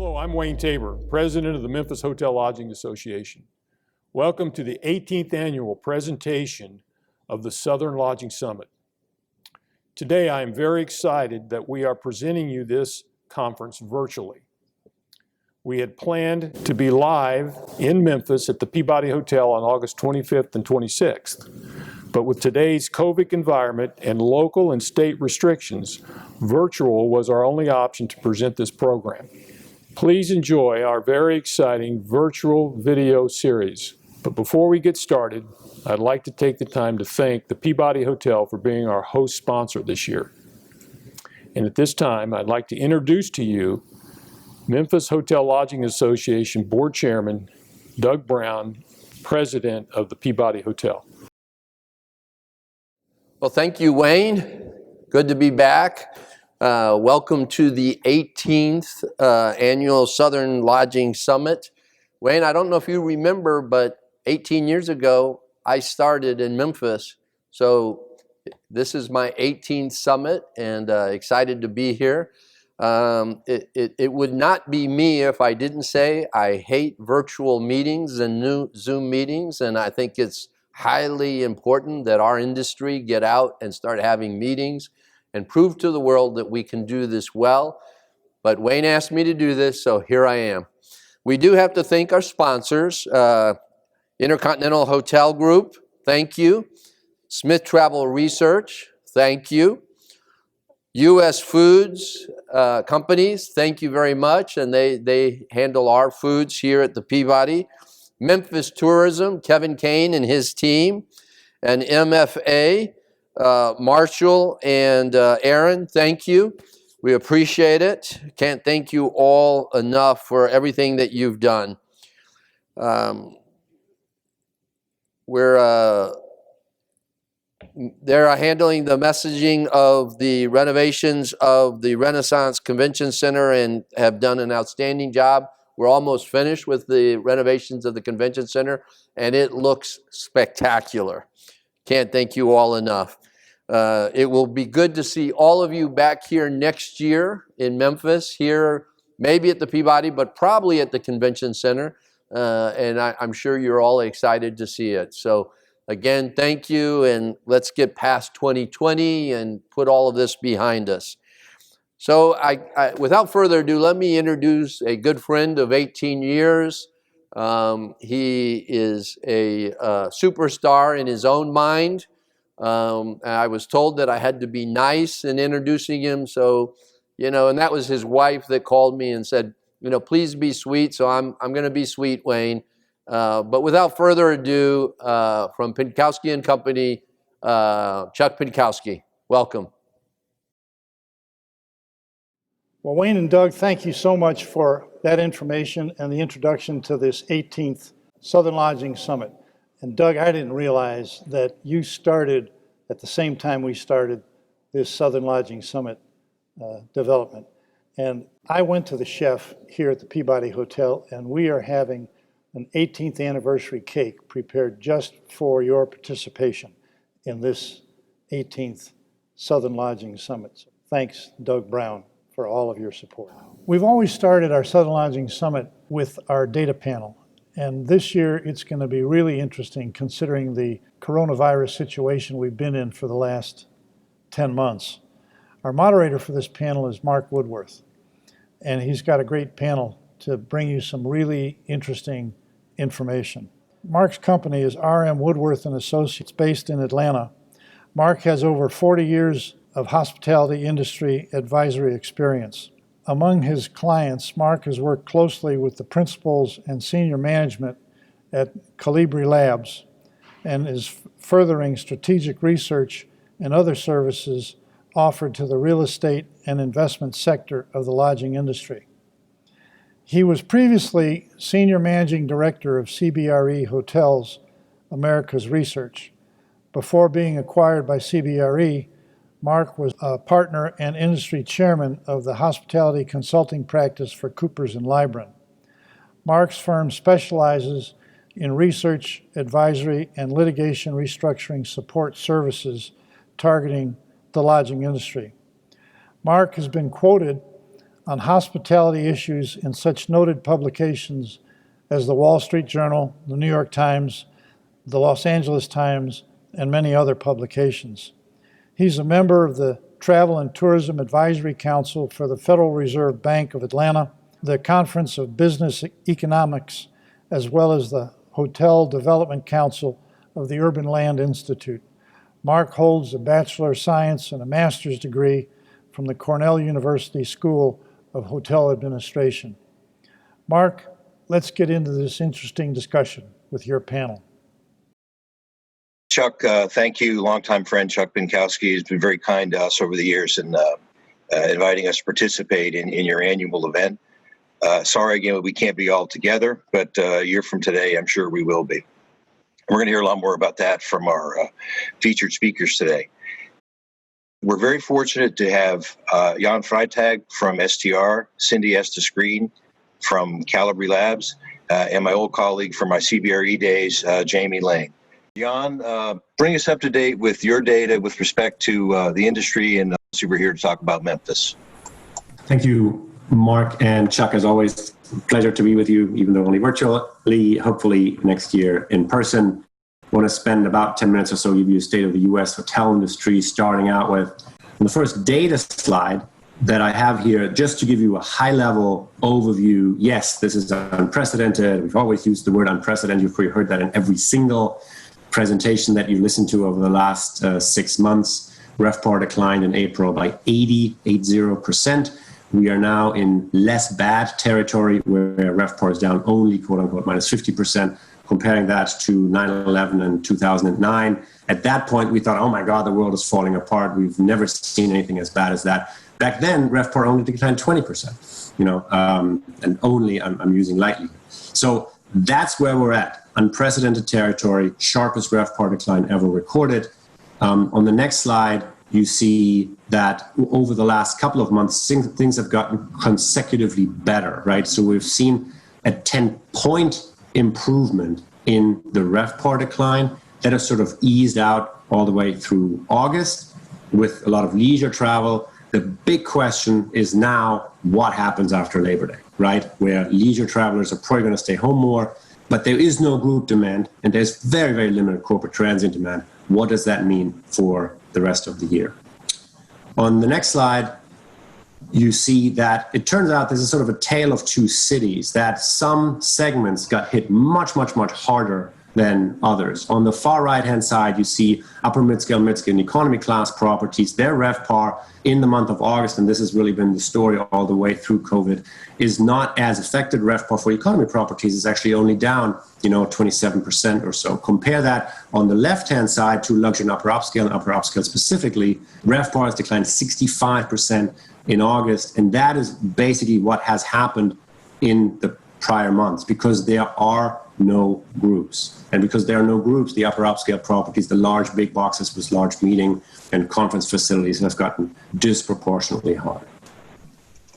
Hello, I'm Wayne Tabor, President of the Memphis Hotel Lodging Association. Welcome to the 18th annual presentation of the Southern Lodging Summit. Today, I am very excited that we are presenting you this conference virtually. We had planned to be live in Memphis at the Peabody Hotel on August 25th and 26th. But with today's COVID environment and local and state restrictions, virtual was our only option to present this program. Please enjoy our very exciting virtual video series. But before we get started, I'd like to take the time to thank the Peabody Hotel for being our host sponsor this year. And at this time, I'd like to introduce to you Memphis Hotel Lodging Association Board Chairman Doug Brown, President of the Peabody Hotel. Well, thank you, Wayne. Good to be back. Welcome to the 18th annual Southern Lodging Summit. Wayne, I don't know if you remember, but 18 years ago, I started in Memphis. So this is my 18th summit and excited to be here. It would not be me if I didn't say I hate virtual meetings and new Zoom meetings, and I think it's highly important that our industry get out and start having meetings and prove to the world that we can do this well. But Wayne asked me to do this, so here I am. We do have to thank our sponsors, Intercontinental Hotel Group, thank you. Smith Travel Research, thank you. U.S. Foods companies, thank you very much, and they handle our foods here at the Peabody. Memphis Tourism, Kevin Kane and his team, and MFA, Marshall and Aaron, thank you. We appreciate it. Can't thank you all enough for everything that you've done. They're handling the messaging of the renovations of the Renaissance Convention Center and have done an outstanding job. We're almost finished with the renovations of the Convention Center, and it looks spectacular. Can't thank you all enough. It will be good to see all of you back here next year in Memphis, here maybe at the Peabody, but probably at the Convention Center. And I'm sure you're all excited to see it. So again, thank you, and let's get past 2020 and put all of this behind us. So without further ado, let me introduce a good friend of 18 years. He is a superstar in his own mind. I was told that I had to be nice in introducing him, so, and that was his wife that called me and said, please be sweet, so I'm going to be sweet, Wayne. But without further ado, from Pinkowski and Company, Chuck Pinkowski, welcome. Well, Wayne and Doug, thank you so much for that information and the introduction to this 18th Southern Lodging Summit. And Doug, I didn't realize that you started at the same time we started this Southern Lodging Summit development. And I went to the chef here at the Peabody Hotel, and we are having an 18th anniversary cake prepared just for your participation in this 18th Southern Lodging Summit. So thanks, Doug Brown, for all of your support. We've always started our Southern Lodging Summit with our data panel. And this year, it's going to be really interesting considering the coronavirus situation we've been in for the last 10 months. Our moderator for this panel is Mark Woodworth, and he's got a great panel to bring you some really interesting information. Mark's company is RM Woodworth and Associates, based in Atlanta. Mark has over 40 years of hospitality industry advisory experience. Among his clients, Mark has worked closely with the principals and senior management at Kalibri Labs and is furthering strategic research and other services offered to the real estate and investment sector of the lodging industry. He was previously Senior Managing Director of CBRE Hotels Americas Research. Before being acquired by CBRE, Mark was a partner and industry chairman of the hospitality consulting practice for Coopers & Lybrand. Mark's firm specializes in research, advisory, and litigation restructuring support services targeting the lodging industry. Mark has been quoted on hospitality issues in such noted publications as the Wall Street Journal, the New York Times, the Los Angeles Times, and many other publications. He's a member of the Travel and Tourism Advisory Council for the Federal Reserve Bank of Atlanta, the Conference of Business Economics, as well as the Hotel Development Council of the Urban Land Institute. Mark holds a Bachelor of Science and a Master's degree from the Cornell University School of Hotel Administration. Mark, let's get into this interesting discussion with your panel. Chuck, thank you. Longtime friend Chuck Binkowski has been very kind to us over the years and inviting us to participate in your annual event. Sorry again, we can't be all together, but a year from today, I'm sure we will be. We're going to hear a lot more about that from our featured speakers today. We're very fortunate to have Jan Freitag from STR, Cindy Estis Green from Kalibri Labs, and my old colleague from my CBRE days, Jamie Lane. Jan, bring us up to date with your data with respect to the industry, and we're here to talk about Memphis. Thank you, Mark and Chuck. As always, pleasure to be with you, even though only virtually, hopefully next year in person. I want to spend about 10 minutes or so give you a state of the U.S. hotel industry, starting out with the first data slide that I have here, just to give you a high-level overview. Yes, this is unprecedented. We've always used the word unprecedented. You've probably heard that in every single presentation that you listened to over the last 6 months. Revpar declined in April by 80%. We are now in less bad territory where Revpar is down only, quote unquote, minus 50%, comparing that to 9/11 and 2009. At that point, we thought, oh my God, the world is falling apart. We've never seen anything as bad as that. Back then, Revpar only declined 20%, and only, I'm using lightly. So that's where we're at. Unprecedented territory, sharpest Revpar decline ever recorded. On the next slide, you see that over the last couple of months, things have gotten consecutively better, right? So we've seen a 10-point improvement in the Revpar decline that has sort of eased out all the way through August with a lot of leisure travel. The big question is now what happens after Labor Day, right? Where leisure travelers are probably going to stay home more, but there is no group demand and there's very, very limited corporate transient demand. What does that mean for the rest of the year? On the next slide, you see that it turns out there's a sort of a tale of two cities, that some segments got hit much, much, much harder than others. On the far right-hand side, you see upper mid-scale, and economy class properties. Their Revpar in the month of August, and this has really been the story all the way through COVID, is not as affected. Revpar for economy properties is actually only down, 27% or so. Compare that on the left-hand side to luxury and upper upscale specifically. Revpar has declined 65% in August, and that is basically what has happened in the prior months because there are no groups. And because there are no groups, the upper upscale properties, the large big boxes with large meeting and conference facilities have gotten disproportionately hard.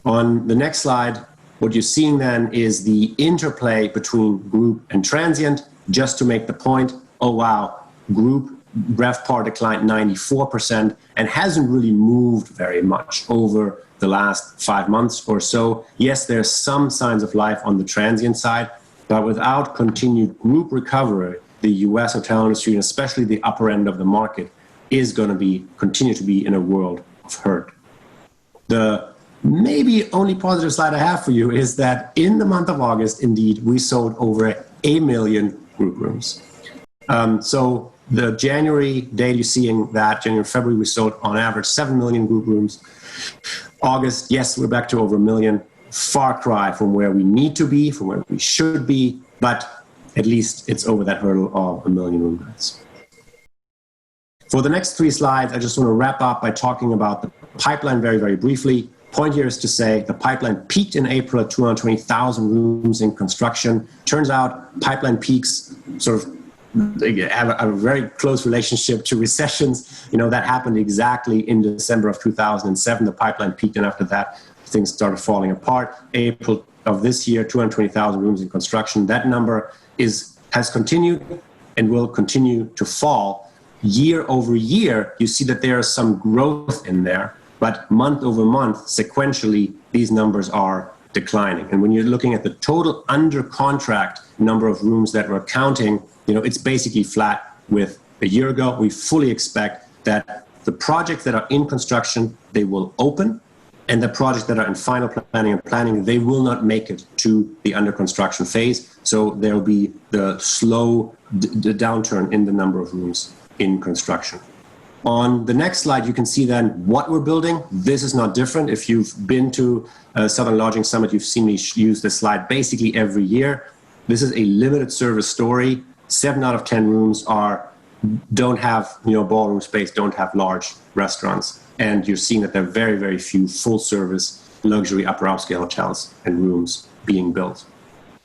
On the next slide, what you're seeing then is the interplay between group and transient. Just to make the point, oh wow, group Revpar declined 94% and hasn't really moved very much over the last 5 months or so. Yes, there's some signs of life on the transient side, but without continued group recovery, the U.S. hotel industry, and especially the upper end of the market, is going to continue to be in a world of hurt. The maybe only positive slide I have for you is that in the month of August, indeed, we sold over 1 million group rooms. So the January data you're seeing that, January, February, we sold on average 7 million group rooms. August, yes, we're back to over 1 million. Far cry from where we need to be, from where we should be, but at least it's over that hurdle of 1 million room nights. For the next 3 slides, I just want to wrap up by talking about the pipeline very, very briefly. Point here is to say the pipeline peaked in April at 220,000 rooms in construction. Turns out pipeline peaks sort of have a very close relationship to recessions. That happened exactly in December of 2007. The pipeline peaked, and after that, things started falling apart. April of this year, 220,000 rooms in construction. That number has continued and will continue to fall. Year over year, you see that there is some growth in there, but month over month, sequentially, these numbers are declining. And when you're looking at the total under contract number of rooms that we're counting, it's basically flat with a year ago. We fully expect that the projects that are in construction, they will open, and the projects that are in final planning, they will not make it to the under construction phase. So there'll be the slow downturn in the number of rooms in construction. On the next slide, you can see then what we're building. This is not different. If you've been to Southern Lodging Summit, you've seen me use this slide basically every year. This is a limited service story. 7 out of 10 rooms don't have ballroom space, don't have large restaurants. And you're seeing that there are very, very few full service luxury upper upscale hotels and rooms being built.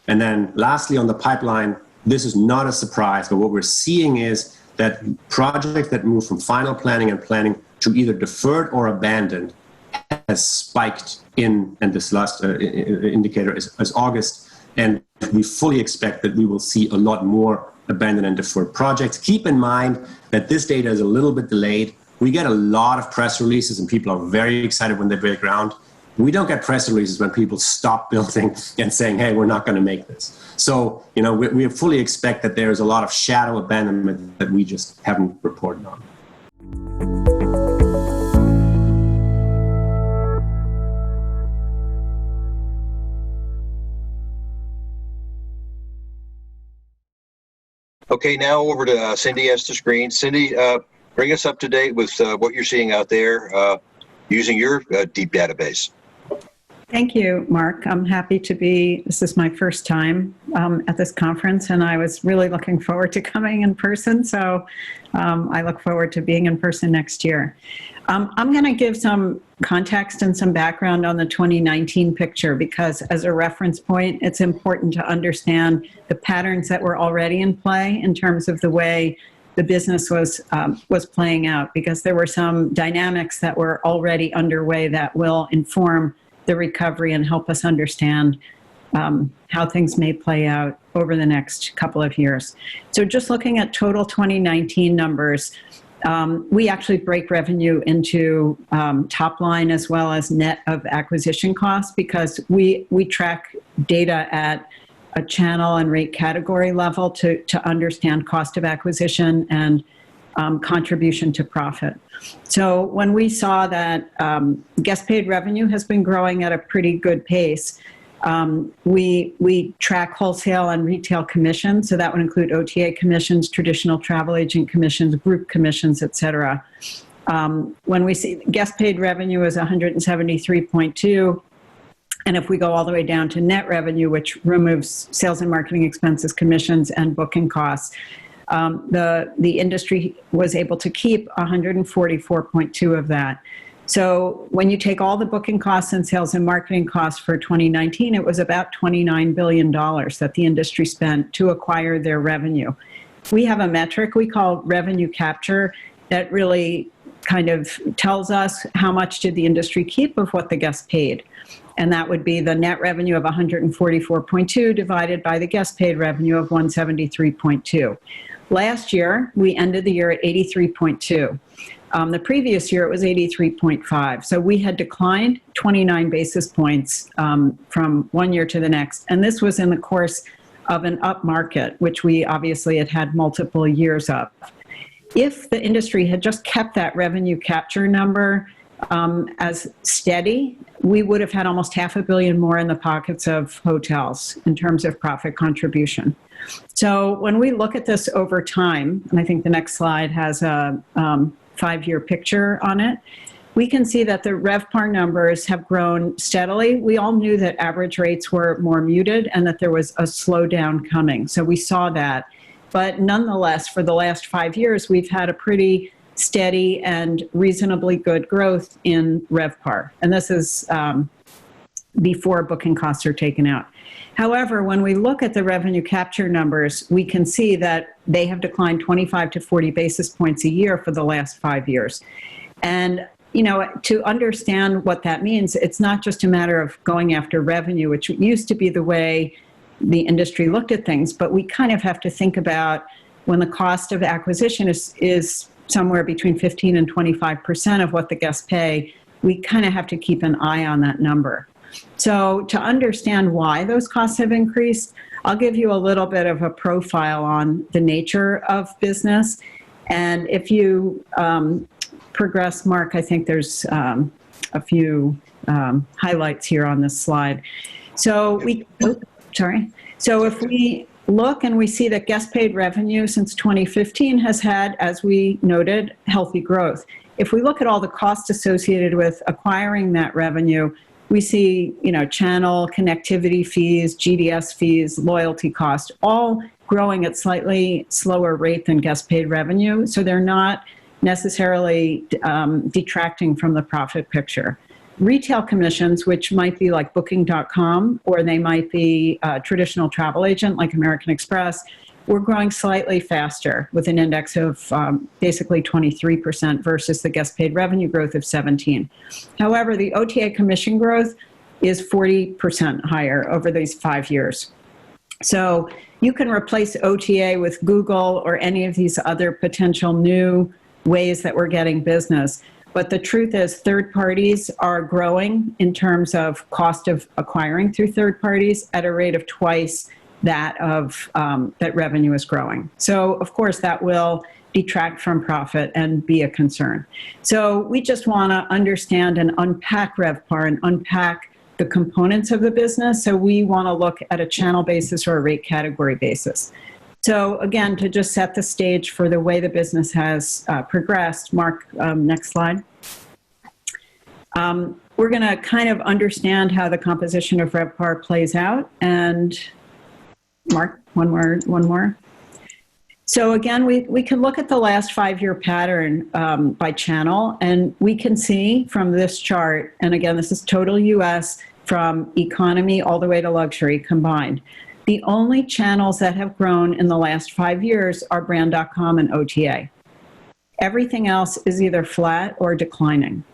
And then lastly, on the pipeline, this is not a surprise, but what we're seeing is that projects that move from final planning and planning to either deferred or abandoned has spiked and this last indicator is August. And we fully expect that we will see a lot more abandoned and deferred projects. Keep in mind that this data is a little bit delayed. We get a lot of press releases and people are very excited when they break ground. We don't get press releases when people stop building and saying, hey, we're not going to make this. So, we fully expect that there's a lot of shadow abandonment that we just haven't reported on. Okay, now over to Cindy Estis Green. Cindy, bring us up to date with what you're seeing out there using your deep database. Thank you, Mark. I'm happy to this is my first time at this conference, and I was really looking forward to coming in person, so I look forward to being in person next year. I'm going to give some context and some background on the 2019 picture, because as a reference point, it's important to understand the patterns that were already in play in terms of the way the business was playing out, because there were some dynamics that were already underway that will inform the recovery and help us understand how things may play out over the next couple of years. So just looking at total 2019 numbers, we actually break revenue into top line as well as net of acquisition costs, because we track data at a channel and rate category level to understand cost of acquisition and contribution to profit. So when we saw that guest paid revenue has been growing at a pretty good pace, we track wholesale and retail commissions. So that would include OTA commissions, traditional travel agent commissions, group commissions, et cetera. When we see guest paid revenue is 173.2, and if we go all the way down to net revenue, which removes sales and marketing expenses, commissions, and booking costs, the industry was able to keep 144.2 of that. So when you take all the booking costs and sales and marketing costs for 2019, it was about $29 billion that the industry spent to acquire their revenue. We have a metric we call revenue capture that really kind of tells us how much did the industry keep of what the guests paid. And that would be the net revenue of 144.2 divided by the guest paid revenue of 173.2. Last year, we ended the year at 83.2. The previous year, it was 83.5. So we had declined 29 basis points from one year to the next. And this was in the course of an up market, which we obviously had multiple years of. If the industry had just kept that revenue capture number as steady, we would have had almost $500 million more in the pockets of hotels in terms of profit contribution. So when we look at this over time, and I think the next slide has a 5-year picture on it, we can see that the Revpar numbers have grown steadily. We all knew that average rates were more muted and that there was a slowdown coming. So we saw that. But nonetheless, for the last 5 years, we've had a pretty steady and reasonably good growth in Revpar. And this is before booking costs are taken out. However, when we look at the revenue capture numbers, we can see that they have declined 25 to 40 basis points a year for the last 5 years. And, to understand what that means, it's not just a matter of going after revenue, which used to be the way the industry looked at things, but we kind of have to think about when the cost of acquisition is somewhere between 15 and 25% of what the guests pay, we kind of have to keep an eye on that number. So to understand why those costs have increased, I'll give you a little bit of a profile on the nature of business. And if you progress, Mark, I think there's a few highlights here on this slide. So So if we look and we see that guest paid revenue since 2015 has had, as we noted, healthy growth. If we look at all the costs associated with acquiring that revenue, we see, channel connectivity fees, GDS fees, loyalty cost, all growing at slightly slower rate than guest paid revenue. So they're not necessarily detracting from the profit picture. Retail commissions, which might be like Booking.com, or they might be a traditional travel agent like American Express, we're growing slightly faster with an index of basically 23% versus the guest paid revenue growth of 17%. However, the OTA commission growth is 40% higher over these 5 years. So you can replace OTA with Google or any of these other potential new ways that we're getting business. But the truth is third parties are growing in terms of cost of acquiring through third parties at a rate of twice that of that revenue is growing. So of course that will detract from profit and be a concern. So we just want to understand and unpack Revpar and unpack the components of the business. So we want to look at a channel basis or a rate category basis. So again, to just set the stage for the way the business has progressed, Mark, next slide. We're going to kind of understand how the composition of Revpar plays out. And Mark, one more. So again, we can look at the last 5-year pattern by channel, and we can see from this chart, and again, this is total US from economy all the way to luxury combined. The only channels that have grown in the last 5 years are brand.com and OTA. Everything else is either flat or declining.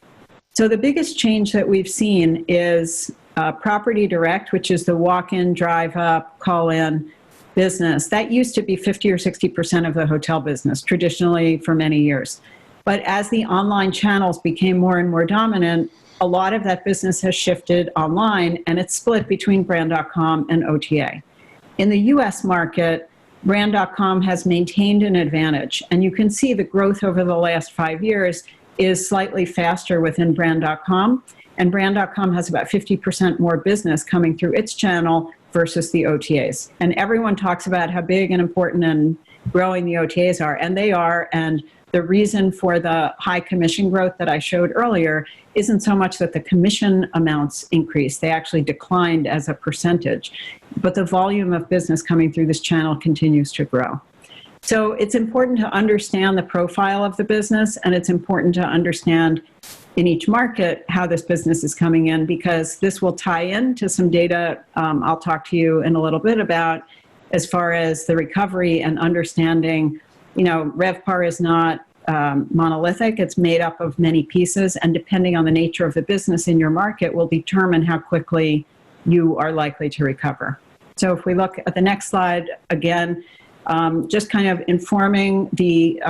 So the biggest change that we've seen is property direct, which is the walk-in, drive-up, call-in business. That used to be 50 or 60% of the hotel business, traditionally for many years. But as the online channels became more and more dominant, a lot of that business has shifted online, and it's split between brand.com and OTA. In the US market, brand.com has maintained an advantage, and you can see the growth over the last 5 years is slightly faster within brand.com, and brand.com has about 50% more business coming through its channel versus the OTAs. And everyone talks about how big and important and growing the OTAs are, and they are, and the reason for the high commission growth that I showed earlier isn't so much that the commission amounts increased, they actually declined as a percentage, but the volume of business coming through this channel continues to grow. So it's important to understand the profile of the business, and it's important to understand in each market how this business is coming in, because this will tie in to some data I'll talk to you in a little bit about as far as the recovery and understanding. Revpar is not monolithic. It's made up of many pieces, and depending on the nature of the business in your market will determine how quickly you are likely to recover. So if we look at the next slide, again, just kind of informing the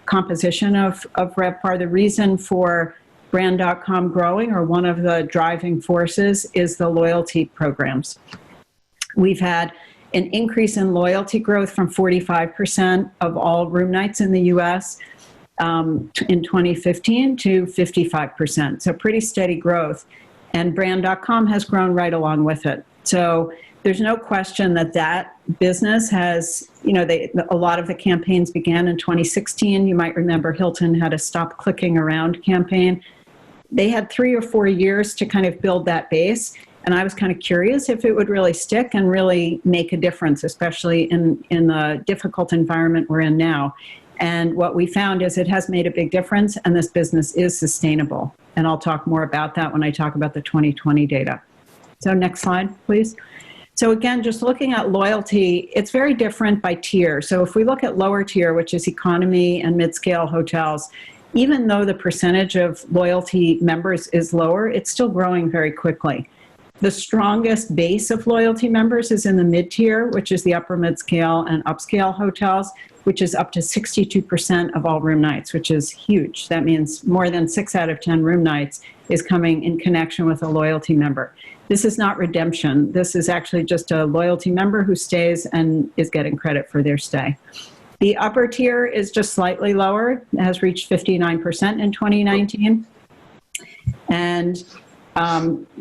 composition of Revpar, the reason for brand.com growing, or one of the driving forces, is the loyalty programs. We've had an increase in loyalty growth from 45% of all room nights in the US in 2015 to 55%. So pretty steady growth. And brand.com has grown right along with it. So there's no question that business has, a lot of the campaigns began in 2016. You might remember Hilton had a Stop Clicking Around campaign. They had 3 or 4 years to kind of build that base. And I was kind of curious if it would really stick and really make a difference, especially in the difficult environment we're in now. And what we found is it has made a big difference, and this business is sustainable. And I'll talk more about that when I talk about the 2020 data. So next slide, please. So again, just looking at loyalty, it's very different by tier. So if we look at lower tier, which is economy and mid-scale hotels, even though the percentage of loyalty members is lower, it's still growing very quickly. The strongest base of loyalty members is in the mid-tier, which is the upper mid-scale and upscale hotels, which is up to 62% of all room nights, which is huge. That means more than 6 out of 10 room nights is coming in connection with a loyalty member. This is not redemption. This is actually just a loyalty member who stays and is getting credit for their stay. The upper tier is just slightly lower. It has reached 59% in 2019. And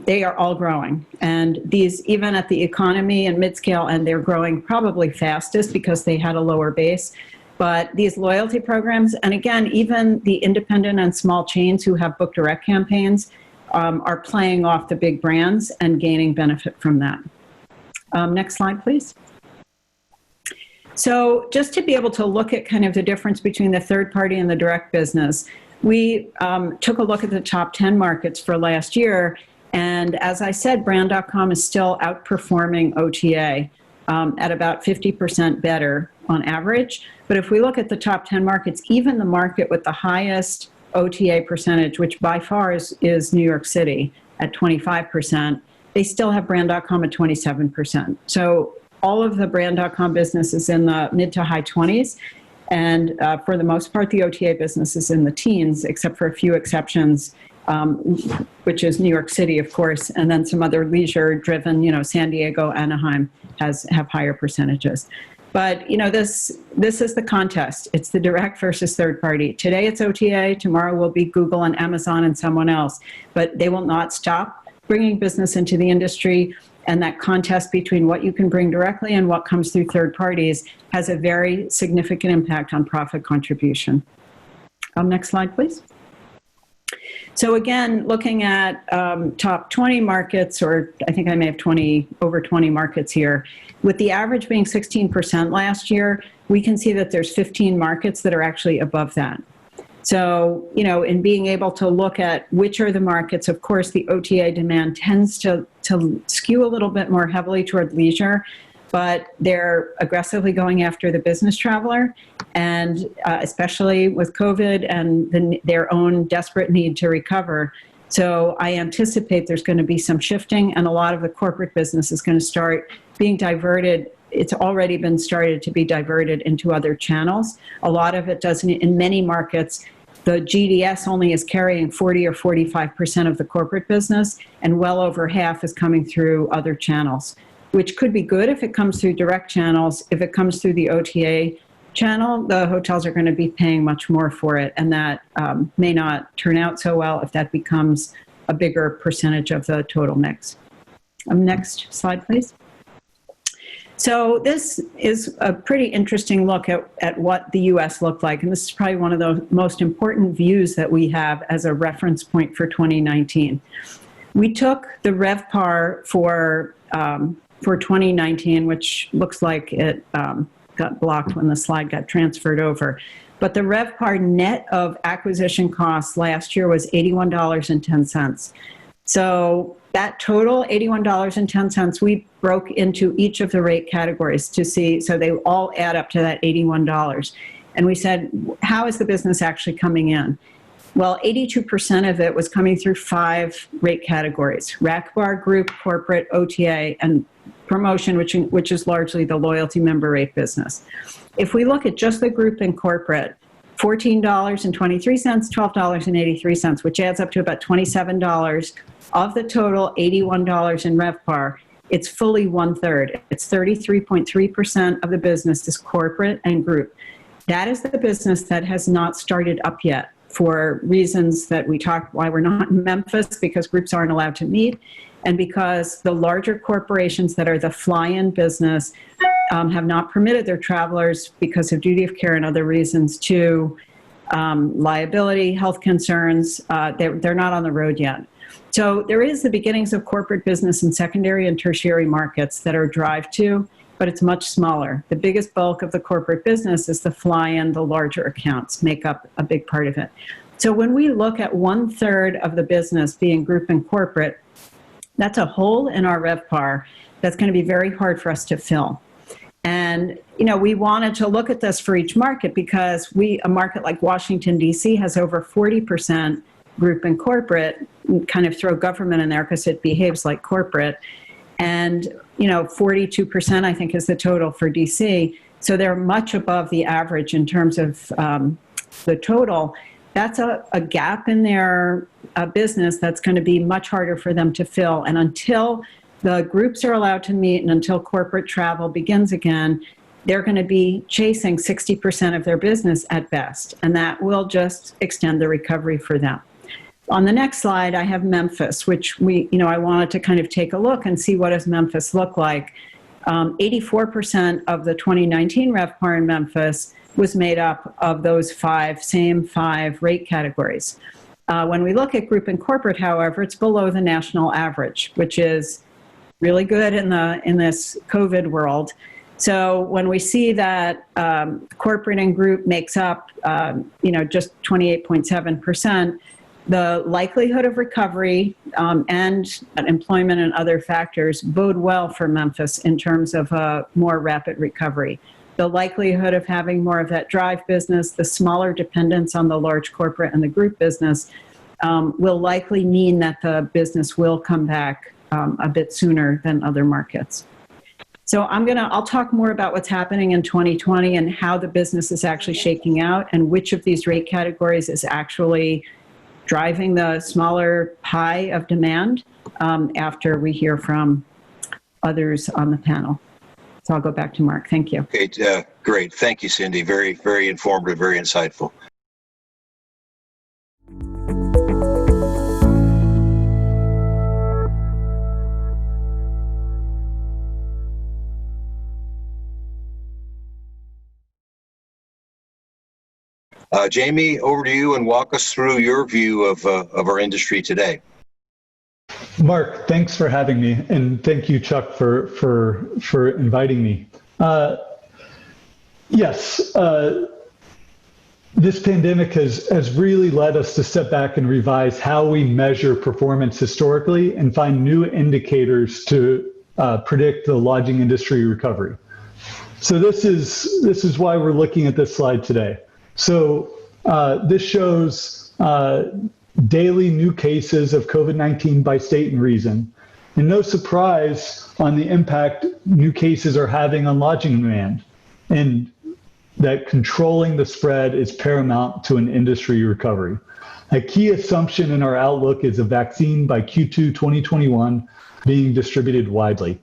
they are all growing. And these, even at the economy and mid-scale, and they're growing probably fastest because they had a lower base. But these loyalty programs, and again, even the independent and small chains who have book direct campaigns are playing off the big brands and gaining benefit from that. Next slide, please. So just to be able to look at kind of the difference between the third party and the direct business, we took a look at the top 10 markets for last year. And as I said, brand.com is still outperforming OTA at about 50% better on average. But if we look at the top 10 markets, even the market with the highest OTA percentage, which by far is New York City at 25%, they still have brand.com at 27%. So all of the brand.com business is in the mid to high 20s. And for the most part, the OTA business is in the teens, except for a few exceptions, which is New York City, of course, and then some other leisure-driven, San Diego, Anaheim have higher percentages. But, this is the contest. It's the direct versus third party. Today it's OTA, tomorrow will be Google and Amazon and someone else. But they will not stop bringing business into the industry. And that contest between what you can bring directly and what comes through third parties has a very significant impact on profit contribution. Next slide, please. So again, looking at top 20 markets, or I think I may have over 20 markets here, with the average being 16% last year, we can see that there's 15 markets that are actually above that. So, in being able to look at which are the markets, of course, the OTA demand tends to skew a little bit more heavily toward leisure, but they're aggressively going after the business traveler, and especially with COVID and their own desperate need to recover. So I anticipate there's going to be some shifting, and a lot of the corporate business is going to start being diverted. It's already been started to be diverted into other channels. A lot of it doesn't, in many markets, the GDS only is carrying 40 or 45% of the corporate business, and well over half is coming through other channels, which could be good if it comes through direct channels. If it comes through the OTA channel, the hotels are going to be paying much more for it, and that may not turn out so well if that becomes a bigger percentage of the total mix. Next slide, please. So this is a pretty interesting look at what the US looked like, and this is probably one of the most important views that we have as a reference point for 2019. We took the Revpar for 2019, which looks like it got blocked when the slide got transferred over. But the Revpar net of acquisition costs last year was $81.10. So that total, $81.10, we broke into each of the rate categories to see, so they all add up to that $81. And we said, how is the business actually coming in? Well, 82% of it was coming through 5 rate categories: Revpar, group, corporate, OTA, and promotion, which is largely the loyalty member rate business. If we look at just the group and corporate, $14.23, $12.83, which adds up to about $27 of the total $81 in Revpar. It's fully 1/3. It's 33.3% of the business is corporate and group. That is the business that has not started up yet for reasons that we talked, why we're not in Memphis, because groups aren't allowed to meet, and because the larger corporations that are the fly-in business have not permitted their travelers, because of duty of care and other reasons, to liability, health concerns. They're not on the road yet. So there is the beginnings of corporate business in secondary and tertiary markets that are drive to, but it's much smaller. The biggest bulk of the corporate business is the fly-in, the larger accounts make up a big part of it. So when we look at 1/3 of the business being group and corporate, that's a hole in our Revpar that's going to be very hard for us to fill. And, we wanted to look at this for each market because a market like Washington, D.C. has over 40% group and corporate, kind of throw government in there because it behaves like corporate. And, 42%, I think, is the total for D.C. So they're much above the average in terms of the total. that's a gap in their business that's going to be much harder for them to fill. And until the groups are allowed to meet and until corporate travel begins again, they're going to be chasing 60% of their business at best. And that will just extend the recovery for them. On the next slide, I have Memphis, which I wanted to kind of take a look and see what does Memphis look like. 84% of the 2019 Revpar in Memphis was made up of those same five rate categories. When we look at group and corporate, however, it's below the national average, which is really good in this COVID world. So when we see that corporate and group makes up, just 28.7%, the likelihood of recovery and employment and other factors bode well for Memphis in terms of a more rapid recovery. The likelihood of having more of that drive business, the smaller dependence on the large corporate and the group business will likely mean that the business will come back a bit sooner than other markets. So I'll talk more about what's happening in 2020 and how the business is actually shaking out and which of these rate categories is actually driving the smaller pie of demand after we hear from others on the panel. So I'll go back to Mark. Thank you. Okay, great. Thank you, Cindy. Very, very informative, very insightful. Jamie, over to you and walk us through your view of our industry today. Mark, thanks for having me, and thank you, Chuck, for inviting me. Yes, this pandemic has really led us to step back and revise how we measure performance historically and find new indicators to predict the lodging industry recovery. So this is why we're looking at this slide today. So this shows daily new cases of COVID-19 by state and region, and no surprise on the impact new cases are having on lodging demand, and that controlling the spread is paramount to an industry recovery. A key assumption in our outlook is a vaccine by Q2 2021 being distributed widely.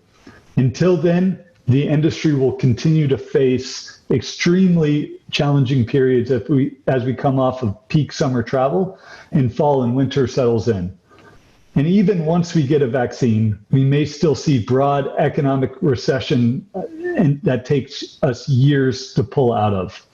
Until then, the industry will continue to face extremely challenging periods as we come off of peak summer travel and fall and winter settles in. And even once we get a vaccine, we may still see broad economic recession and that takes us years to pull out of.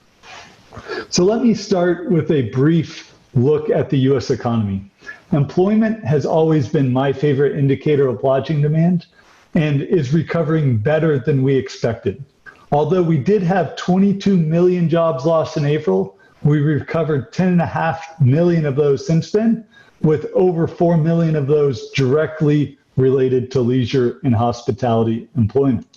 So let me start with a brief look at the US economy. Employment has always been my favorite indicator of lodging demand and is recovering better than we expected. Although we did have 22 million jobs lost in April, we recovered 10.5 million of those since then, with over 4 million of those directly related to leisure and hospitality employment.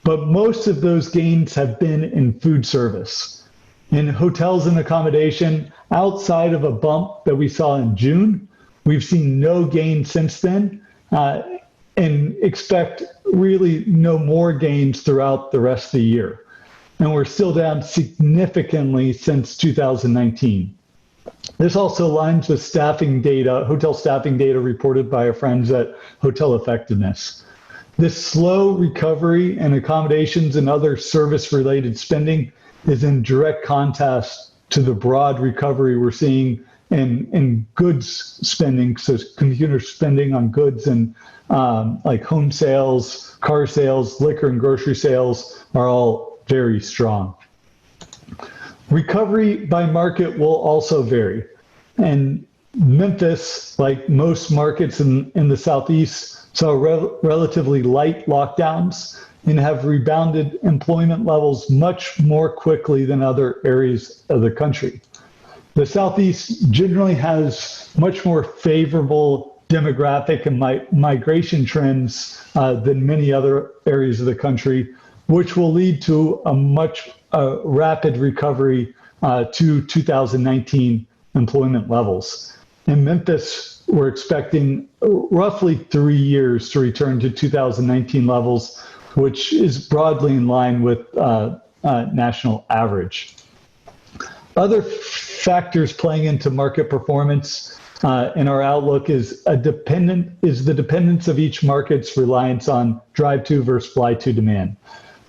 But most of those gains have been in food service. In hotels and accommodation, outside of a bump that we saw in June, we've seen no gain since then, and expect really no more gains throughout the rest of the year. And we're still down significantly since 2019. This also aligns with staffing data, hotel staffing data reported by our friends at Hotel Effectiveness. This slow recovery in accommodations and other service-related spending is in direct contrast to the broad recovery we're seeing in goods spending, so consumer spending on goods and like home sales, car sales, liquor and grocery sales are all very strong. Recovery by market will also vary. And Memphis, like most markets in the Southeast, saw relatively light lockdowns and have rebounded employment levels much more quickly than other areas of the country. The Southeast generally has much more favorable demographic and migration trends than many other areas of the country, which will lead to a much rapid recovery to 2019 employment levels. In Memphis, we're expecting roughly 3 years to return to 2019 levels, which is broadly in line with national average. Other factors playing into market performance in our outlook is the dependence of each market's reliance on drive-to versus fly-to demand.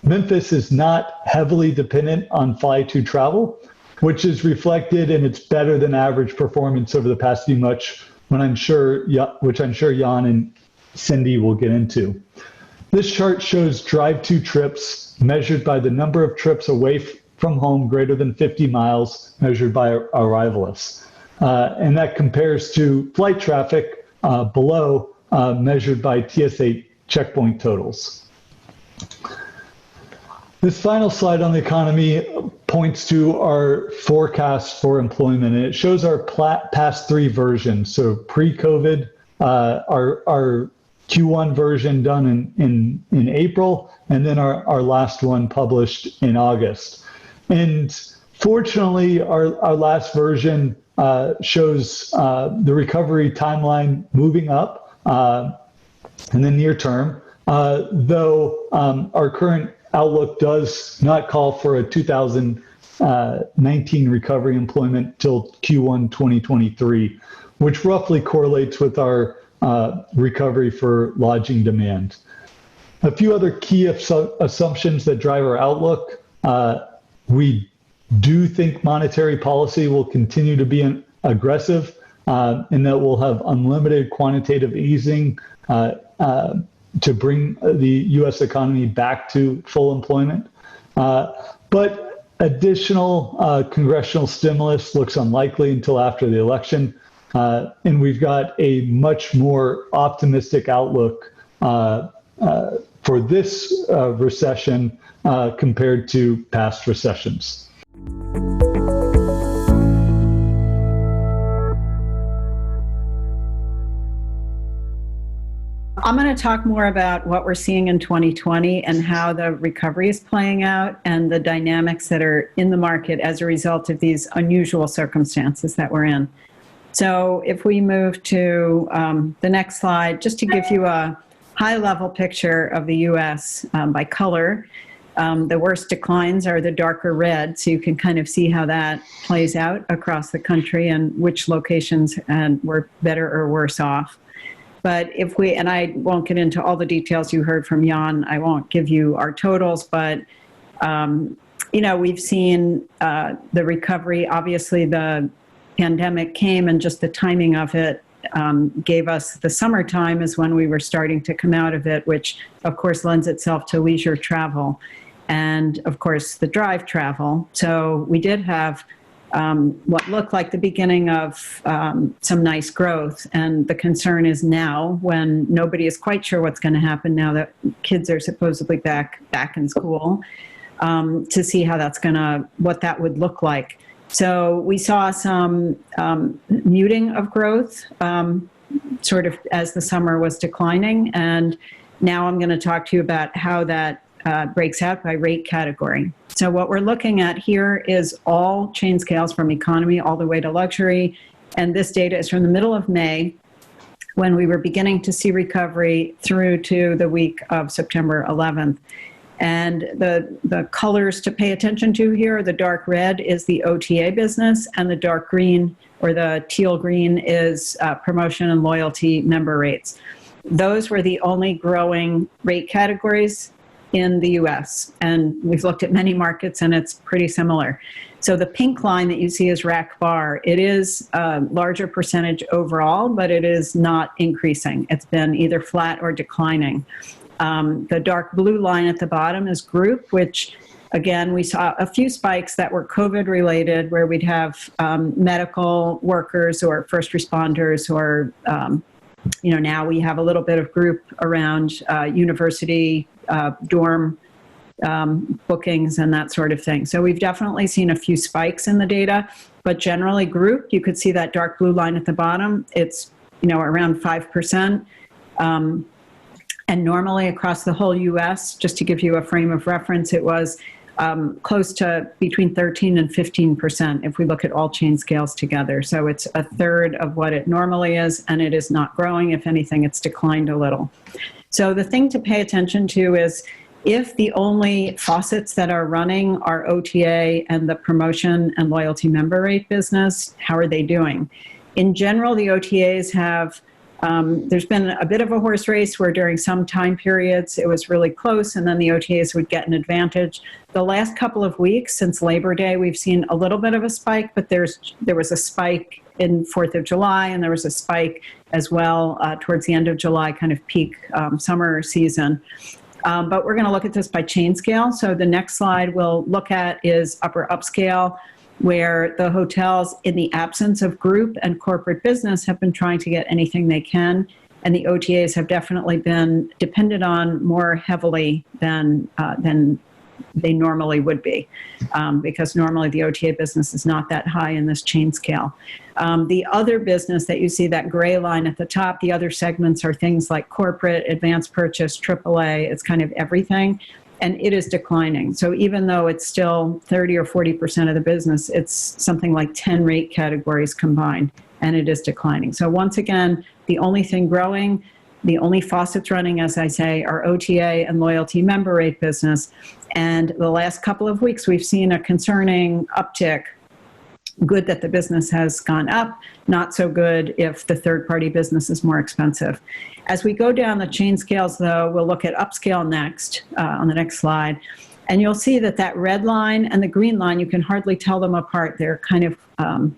Memphis is not heavily dependent on fly-to travel, which is reflected in its better than average performance over the past few months, which I'm sure Jan and Cindy will get into. This chart shows drive-to trips measured by the number of trips away from home greater than 50 miles measured by arrivalists. And that compares to flight traffic below measured by TSA checkpoint totals. This final slide on the economy points to our forecast for employment, and it shows our past three versions. So pre-COVID, our Q1 version done in April, and then our last one published in August. And fortunately, our last version shows the recovery timeline moving up in the near term, though our current outlook does not call for a 2019 recovery employment till Q1 2023, which roughly correlates with our recovery for lodging demand. A few other key assumptions that drive our outlook. We do think monetary policy will continue to be aggressive and that we'll have unlimited quantitative easing to bring the U.S. economy back to full employment. But additional congressional stimulus looks unlikely until after the election. And we've got a much more optimistic outlook for this recession compared to past recessions. I'm going to talk more about what we're seeing in 2020 and how the recovery is playing out and the dynamics that are in the market as a result of these unusual circumstances that we're in. So if we move to the next slide, just to give you a high-level picture of the U.S. By color, the worst declines are the darker red, so you can kind of see how that plays out across the country and which locations were better or worse off. But if we, and I won't get into all the details you heard from Jan, I won't give you our totals, but we've seen the recovery. Obviously, the pandemic came and just the timing of it gave us the summertime is when we were starting to come out of it, which of course lends itself to leisure travel and of course the drive travel. So we did have what looked like the beginning of some nice growth. And the concern is now, when nobody is quite sure what's going to happen now that kids are supposedly back in school, to see how what that would look like. So we saw some muting of growth sort of as the summer was declining. And now I'm going to talk to you about how that breaks out by rate category. So what we're looking at here is all chain scales from economy all the way to luxury. And this data is from the middle of May, when we were beginning to see recovery through to the week of September 11th. And the colors to pay attention to here, the dark red is the OTA business, and the dark green or the teal green is promotion and loyalty member rates. Those were the only growing rate categories in the US. And we've looked at many markets and it's pretty similar. So the pink line that you see is Revpar. It is a larger percentage overall, but it is not increasing. It's been either flat or declining. The dark blue line at the bottom is group, which again, we saw a few spikes that were COVID related, where we'd have medical workers or first responders, or now we have a little bit of group around university dorm bookings and that sort of thing. So we've definitely seen a few spikes in the data, but generally group, you could see that dark blue line at the bottom. It's around 5%. And normally across the whole US, just to give you a frame of reference, it was close to between 13 and 15% if we look at all chain scales together. So it's a third of what it normally is, and it is not growing. If anything, it's declined a little. So the thing to pay attention to is If the only faucets that are running are OTA and the promotion and loyalty member rate business, how are they doing? In general, the OTAs have, there's been a bit of a horse race where during some time periods it was really close and then the OTAs would get an advantage. The last couple of weeks since Labor Day, we've seen a little bit of a spike, but there was a spike in 4th of July and there was a spike as well towards the end of July, kind of peak summer season. But we're going to look at this by chain scale. So the next slide we'll look at is upper upscale, where the hotels, in the absence of group and corporate business, have been trying to get anything they can. And the OTAs have definitely been depended on more heavily than they normally would be, because normally the OTA business is not that high in this chain scale. The other business that you see, that gray line at the top, the other segments are things like corporate, advanced purchase, AAA, it's kind of everything, and it is declining. So even though it's still 30 or 40% of the business, it's something like 10 rate categories combined, and it is declining. So once again, the only thing growing, the only faucets running, as I say, are OTA and loyalty member rate business. And the last couple of weeks, we've seen a concerning uptick. Good that the business has gone up, not so good if the third-party business is more expensive. As we go down the chain scales, though, we'll look at upscale next, on the next slide. And you'll see that that red line and the green line, you can hardly tell them apart. They're kind of on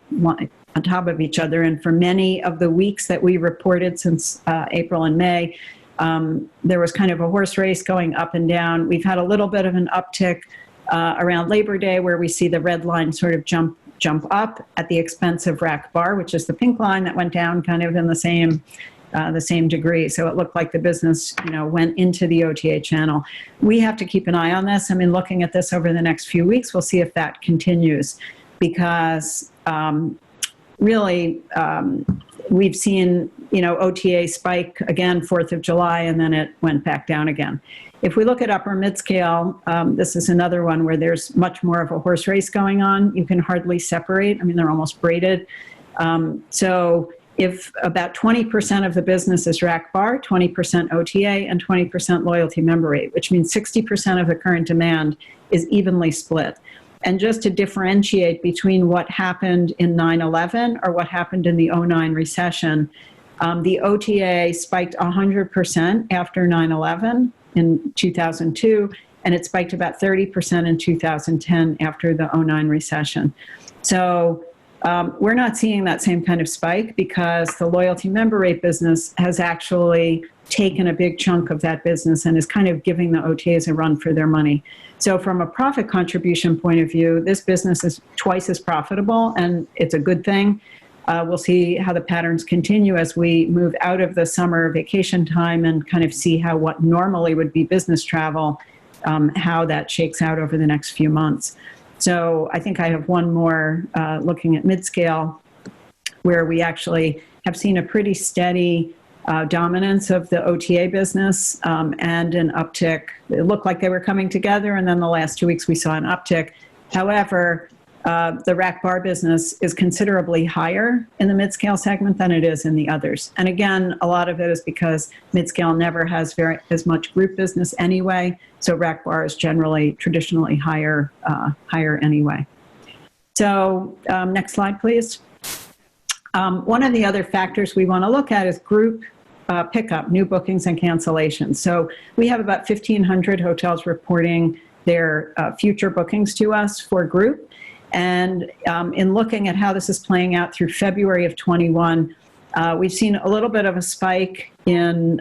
top of each other. And for many of the weeks that we reported since April and May, there was kind of a horse race going up and down. We've had a little bit of an uptick around Labor Day, where we see the red line sort of jump up at the expense of Revpar, which is the pink line that went down kind of in the same degree. So it looked like the business, went into the OTA channel. We have to keep an eye on this. I mean, looking at this over the next few weeks, we'll see if that continues, because really, we've seen, OTA spike again 4th of July, and then it went back down again. If we look at upper mid-scale, this is another one where there's much more of a horse race going on. You can hardly separate. I mean, they're almost braided. So if about 20% of the business is Revpar, 20% OTA, and 20% loyalty member rate, which means 60% of the current demand is evenly split. And just to differentiate between what happened in 9/11 or what happened in the 2009 recession, the OTA spiked 100% after 9/11 in 2002, and it spiked about 30% in 2010 after the 2009 recession. So we're not seeing that same kind of spike, because the loyalty member rate business has actually taken a big chunk of that business and is kind of giving the OTAs a run for their money. So from a profit contribution point of view, this business is twice as profitable, and it's a good thing. We'll see how the patterns continue as we move out of the summer vacation time and kind of see how what normally would be business travel, how that shakes out over the next few months. So I think I have one more looking at mid-scale, where we actually have seen a pretty steady dominance of the OTA business and an uptick. It looked like they were coming together, and then the last 2 weeks we saw an uptick. However, the Revpar business is considerably higher in the mid-scale segment than it is in the others. And again, a lot of it is because mid-scale never has as much group business anyway, so Revpar is traditionally higher anyway. So next slide, please. One of the other factors we want to look at is group pickup, new bookings and cancellations. So we have about 1,500 hotels reporting their future bookings to us for group. And in looking at how this is playing out through February of 21, we've seen a little bit of a spike on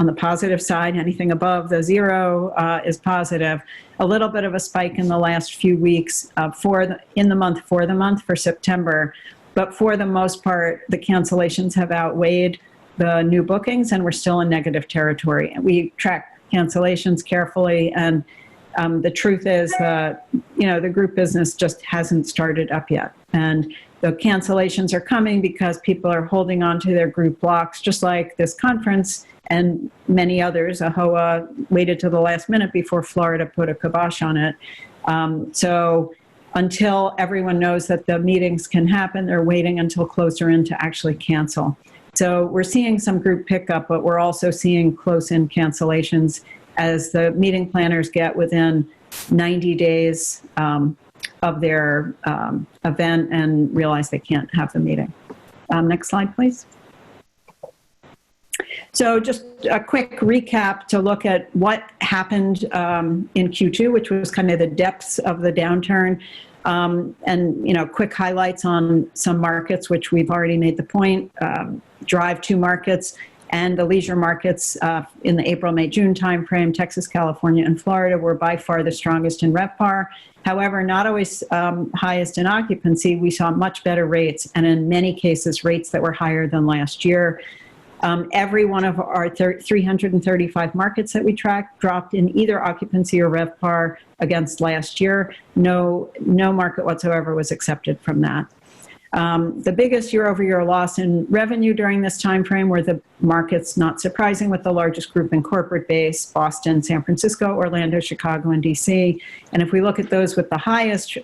the positive side. Anything above the 0 is positive. A little bit of a spike in the last few weeks for the month for September. But for the most part, the cancellations have outweighed the new bookings, and we're still in negative territory. We track cancellations carefully, and the truth is that, the group business just hasn't started up yet. And the cancellations are coming because people are holding on to their group blocks, just like this conference and many others. AHOA waited till the last minute before Florida put a kibosh on it. So until everyone knows that the meetings can happen, they're waiting until closer in to actually cancel. So we're seeing some group pickup, but we're also seeing close-in cancellations. as the meeting planners get within 90 days of their event and realize they can't have the meeting. Next slide, please. So just a quick recap to look at what happened in Q2, which was kind of the depths of the downturn. And, quick highlights on some markets, which we've already made the point, drive-to markets and the leisure markets in the April, May, June timeframe. Texas, California, and Florida were by far the strongest in Revpar. However, not always highest in occupancy. We saw much better rates, and in many cases, rates that were higher than last year. Every one of our 335 markets that we tracked dropped in either occupancy or Revpar against last year. No market whatsoever was accepted from that. The biggest year-over-year loss in revenue during this time frame were the markets, not surprising, with the largest group and corporate base: Boston, San Francisco, Orlando, Chicago, and DC. And if we look at those with the highest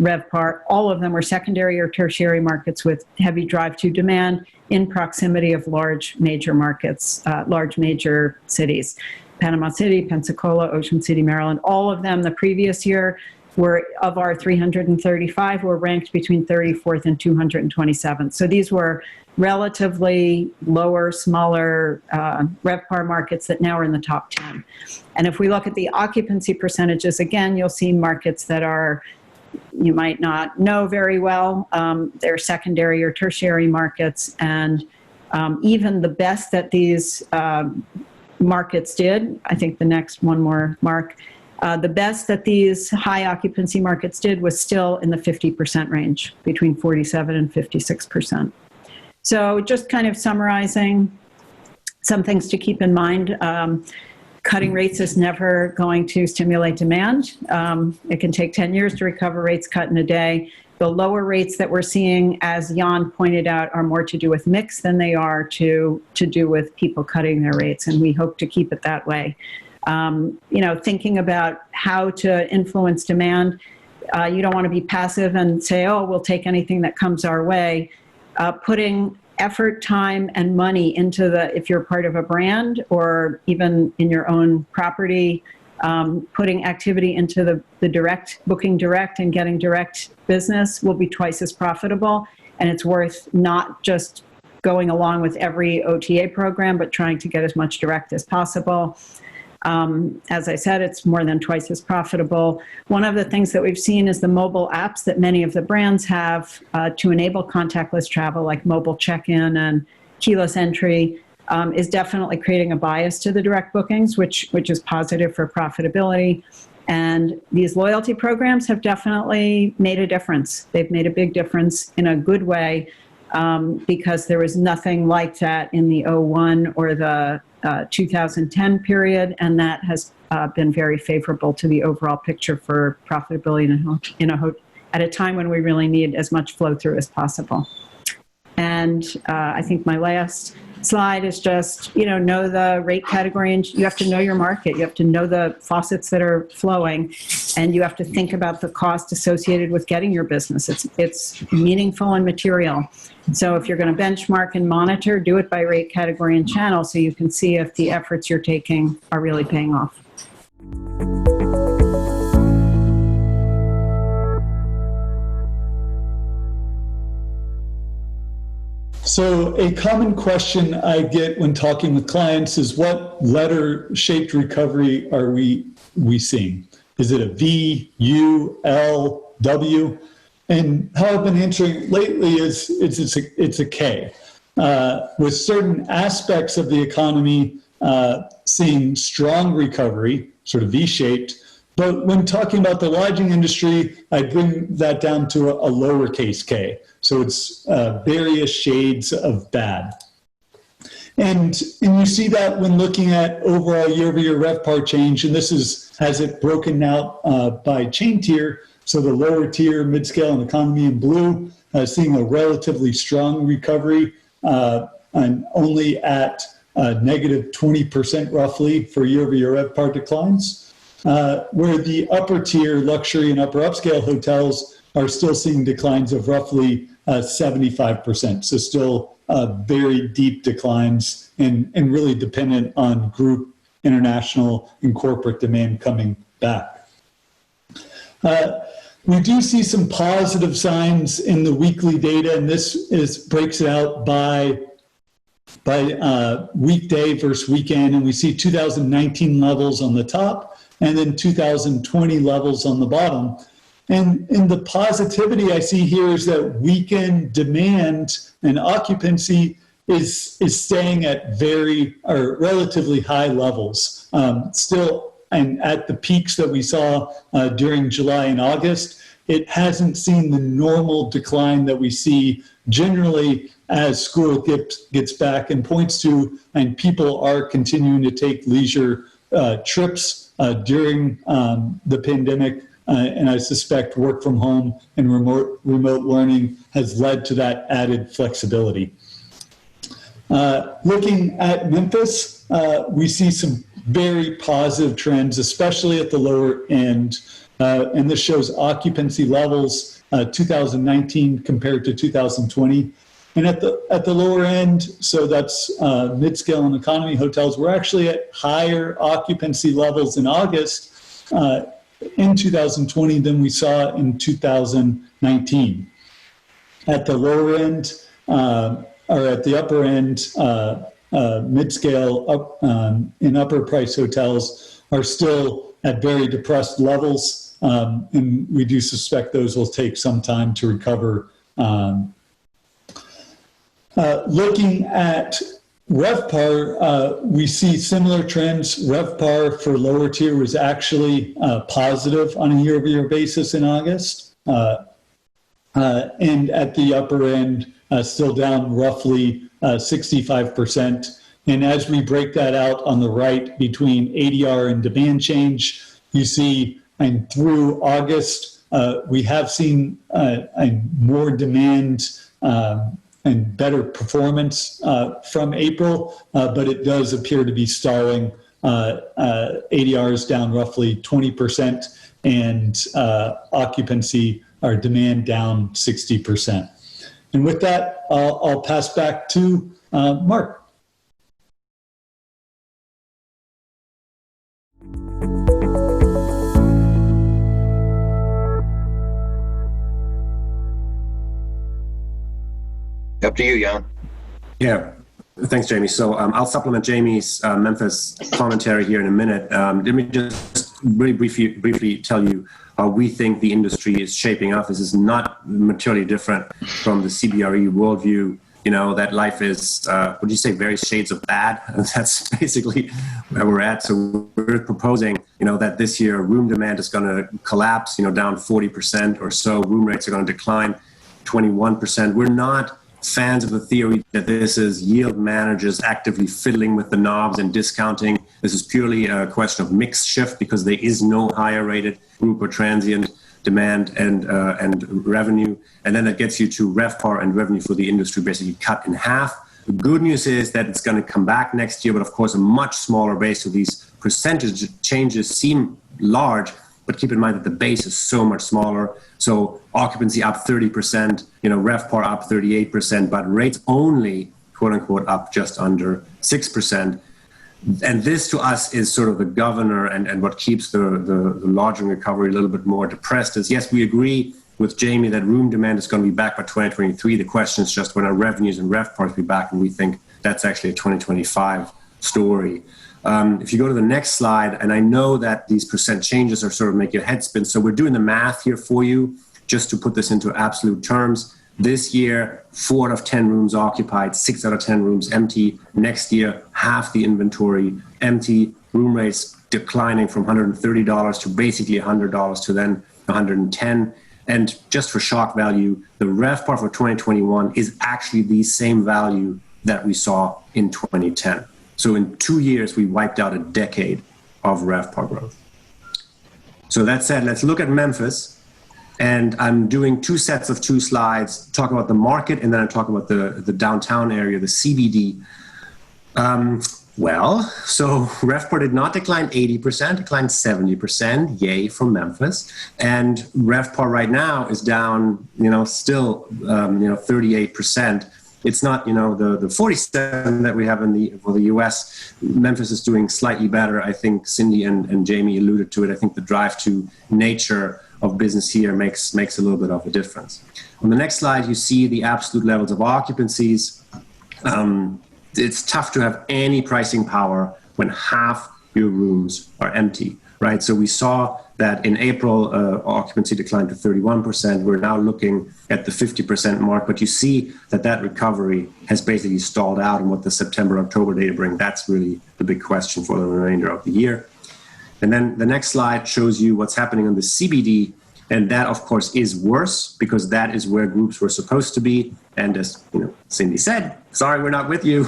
Revpar, all of them were secondary or tertiary markets with heavy drive-to demand in proximity of large major markets, large major cities. Panama City, Pensacola, Ocean City, Maryland, all of them the previous year were, of our 335, were ranked between 34th and 227th. So these were relatively lower, smaller Revpar markets that now are in the top 10. And if we look at the occupancy percentages, again, you'll see markets that are, you might not know very well. They're secondary or tertiary markets. And even the best that these markets did, I think the next one more, Mark, the best that these high occupancy markets did was still in the 50% range, between 47 and 56%. So just kind of summarizing some things to keep in mind. Cutting rates is never going to stimulate demand. It can take 10 years to recover rates cut in a day. The lower rates that we're seeing, as Jan pointed out, are more to do with mix than they are to do with people cutting their rates, and we hope to keep it that way. Thinking about how to influence demand, you don't want to be passive and say, oh, we'll take anything that comes our way. Putting effort, time, and money into if you're part of a brand or even in your own property, putting activity into the direct, booking direct and getting direct business will be twice as profitable. And it's worth not just going along with every OTA program, but trying to get as much direct as possible. As I said, it's more than twice as profitable. One of the things that we've seen is the mobile apps that many of the brands have to enable contactless travel, like mobile check-in and keyless entry, is definitely creating a bias to the direct bookings, which is positive for profitability. And these loyalty programs have definitely made a difference. They've made a big difference in a good way, because there was nothing like that in the 01 or the 2010 period, and that has been very favorable to the overall picture for profitability at a time when we really need as much flow through as possible. And I think my last slide is just, know the rate category, and you have to know your market. You have to know the faucets that are flowing, and you have to think about the cost associated with getting your business. It's meaningful and material. So if you're going to benchmark and monitor, do it by rate category and channel so you can see if the efforts you're taking are really paying off. So a common question I get when talking with clients is, what letter-shaped recovery are we seeing? Is it a V, U, L, W? And how I've been answering lately is it's a K. With certain aspects of the economy seeing strong recovery, sort of V-shaped, but when talking about the lodging industry, I bring that down to a lowercase k. So it's various shades of bad. And you see that when looking at overall year-over-year Revpar change, and this has it broken out by chain tier. So the lower tier, mid-scale, and economy in blue, seeing a relatively strong recovery, and only at negative 20% roughly for year-over-year Revpar declines. Where the upper tier, luxury and upper upscale hotels are still seeing declines of roughly 75%. So still very deep declines and really dependent on group international and corporate demand coming back. We do see some positive signs in the weekly data, and this breaks it out by weekday versus weekend, and we see 2019 levels on the top and then 2020 levels on the bottom. And the positivity I see here is that weekend demand and occupancy is staying at very or relatively high levels. Still, and at the peaks that we saw during July and August, it hasn't seen the normal decline that we see generally as school gets back and points to, and people are continuing to take leisure trips during the pandemic. And I suspect work from home and remote learning has led to that added flexibility. Looking at Memphis, we see some very positive trends, especially at the lower end. And this shows occupancy levels 2019 compared to 2020. And at the lower end, so that's mid-scale and economy hotels, we're actually at higher occupancy levels in August in 2020 than we saw in 2019. At the lower end, or at the upper end, mid-scale and upper price hotels are still at very depressed levels, and we do suspect those will take some time to recover. Looking at Revpar, we see similar trends. Revpar for lower tier was actually positive on a year-over-year basis in August. And at the upper end, still down roughly 65%. And as we break that out on the right between ADR and demand change, you see, and through August, we have seen more demand and better performance from April, but it does appear to be stalling. ADR is down roughly 20%, and occupancy or demand down 60%. And with that, I'll pass back to Mark. Up to you, Jan. Yeah, thanks, Jamie. So I'll supplement Jamie's Memphis commentary here in a minute. Let me just really briefly tell you how we think the industry is shaping up. This is not materially different from the CBRE worldview. You know, that life is, would you say, various shades of bad? That's basically where we're at. So we're proposing, you know, that this year room demand is going to collapse, you know, down 40% or so. Room rates are going to decline 21%. We're not fans of the theory that this is yield managers actively fiddling with the knobs and discounting. This is purely a question of mix shift because there is no higher rated group or transient demand and revenue. And then that gets you to Revpar and revenue for the industry basically cut in half. The good news is that it's going to come back next year, but of course a much smaller base. So these percentage changes seem large, but keep in mind that the base is so much smaller. So occupancy up 30%, you know, Revpar up 38%, but rates only, quote unquote, up just under 6%. And this to us is sort of the governor and what keeps the lodging recovery a little bit more depressed is, yes, we agree with Jamie that room demand is going to be back by 2023. The question is just when our revenues and Revpar will be back, and we think that's actually a 2025 story. If you go to the next slide, and I know that these percent changes are sort of making your head spin, so we're doing the math here for you, just to put this into absolute terms. This year, 4 out of 10 rooms occupied, 6 out of 10 rooms empty. Next year, half the inventory empty, room rates declining from $130 to basically $100 to then $110. And just for shock value, the Revpar for 2021 is actually the same value that we saw in 2010. So in 2 years, we wiped out a decade of Revpar growth. So that said, let's look at Memphis. And I'm doing 2 sets of 2 slides, talk about the market, and then I'm talking about the downtown area, the CBD. So Revpar did not decline 80%, declined 70%, yay from Memphis. And Revpar right now is down, still, 38%. it's not, the 47 that we have for the US. Memphis is doing slightly better. I think Cindy and Jamie alluded to it. I think the drive to nature of business here makes a little bit of a difference. On the next slide, you see the absolute levels of occupancies. It's tough to have any pricing power when half your rooms are empty, right? So we saw that in April, occupancy declined to 31%. We're now looking at the 50% mark, but you see that recovery has basically stalled out, and what the September, October data bring, that's really the big question for the remainder of the year. And then the next slide shows you what's happening on the CBD, and that, of course, is worse because that is where groups were supposed to be. And as Cindy said, sorry, we're not with you.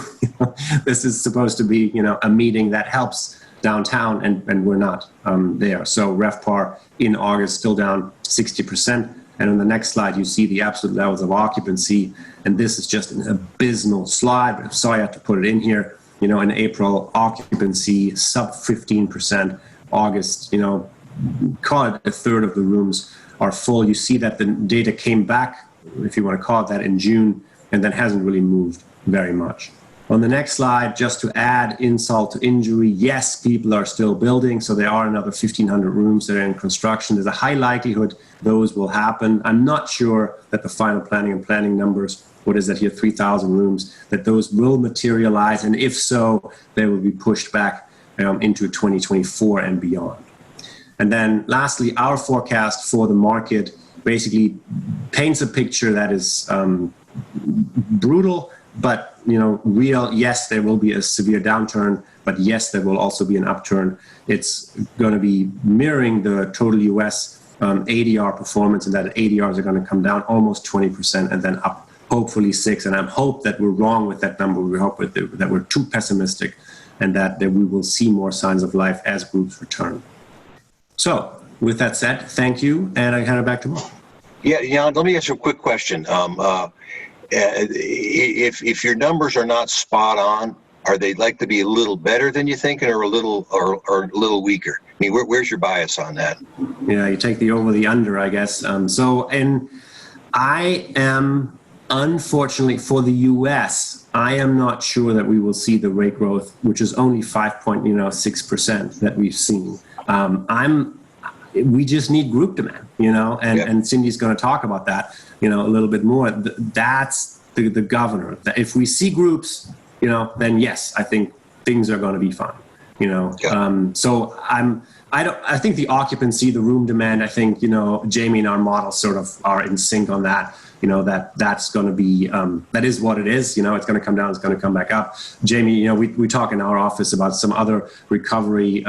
This is supposed to be, a meeting that helps downtown, and we're not there. So Revpar in August still down 60%. And on the next slide, you see the absolute levels of occupancy. And this is just an abysmal slide, but I'm sorry I have to put it in here. In April, occupancy sub 15%. August, call it a third of the rooms are full. You see that the data came back, if you want to call it that, in June, and that hasn't really moved very much. On the next slide, just to add insult to injury, yes, people are still building, so there are another 1,500 rooms that are in construction. There's a high likelihood those will happen. I'm not sure that the final planning numbers, what is that here, 3,000 rooms, that those will materialize, and if so, they will be pushed back into 2024 and beyond. And then lastly, our forecast for the market basically paints a picture that is brutal, but real. Yes, there will be a severe downturn, but yes, there will also be an upturn. It's going to be mirroring the total US ADR performance, and that ADRs are going to come down almost 20% and then up hopefully 6%. And I hope that we're wrong with that number. We hope that we're too pessimistic, and that we will see more signs of life as groups return. So with that said, thank you, and I hand it back to Mark. Yeah, let me ask you a quick question. If your numbers are not spot on, are they like to be a little better than you think, or a little weaker? I mean, where's your bias on that? Yeah, you take the over, the under, I guess. I am, unfortunately for the US, I am not sure that we will see the rate growth, which is only 5.6% that we've seen. We just need group demand, and Cindy's going to talk about that, a little bit more. That's the governor. If we see groups, then yes, I think things are going to be fine, So I think the occupancy, the room demand, I think, Jamie and our model sort of are in sync on that. That's going to be, that is what it is. It's going to come down, it's going to come back up. Jamie, we talk in our office about some other recovery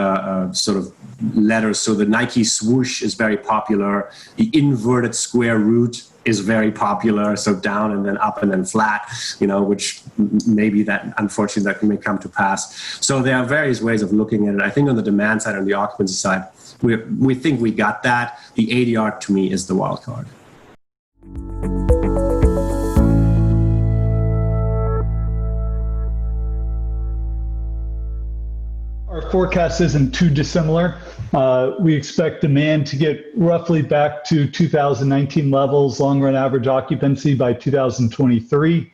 sort of letters. So the Nike swoosh is very popular. The inverted square root is very popular. So down and then up and then flat, which maybe that, unfortunately, that may come to pass. So there are various ways of looking at it. I think on the demand side, on the occupancy side, we think we got that. The ADR to me is the wild card. Our forecast isn't too dissimilar. We expect demand to get roughly back to 2019 levels, long-run average occupancy by 2023.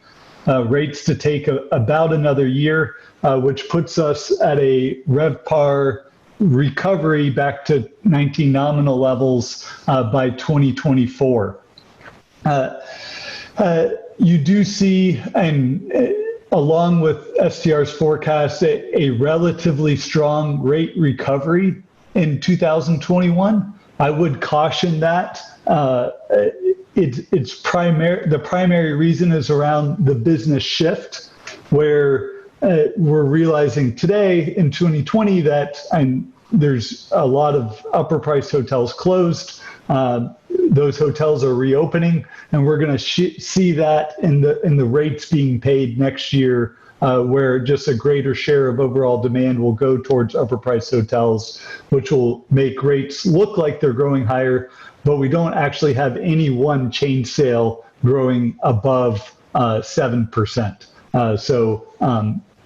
Rates to take about another year, which puts us at a Revpar recovery back to 19 nominal levels by 2024. You do see, and along with STR's forecast, a relatively strong rate recovery in 2021. I would caution that. The primary reason is around the business shift, where we're realizing today in 2020 that there's a lot of upper price hotels closed. Those hotels are reopening, and we're going to see that in the rates being paid next year, where just a greater share of overall demand will go towards upper price hotels, which will make rates look like they're growing higher, but we don't actually have any one chain sale growing above 7%. So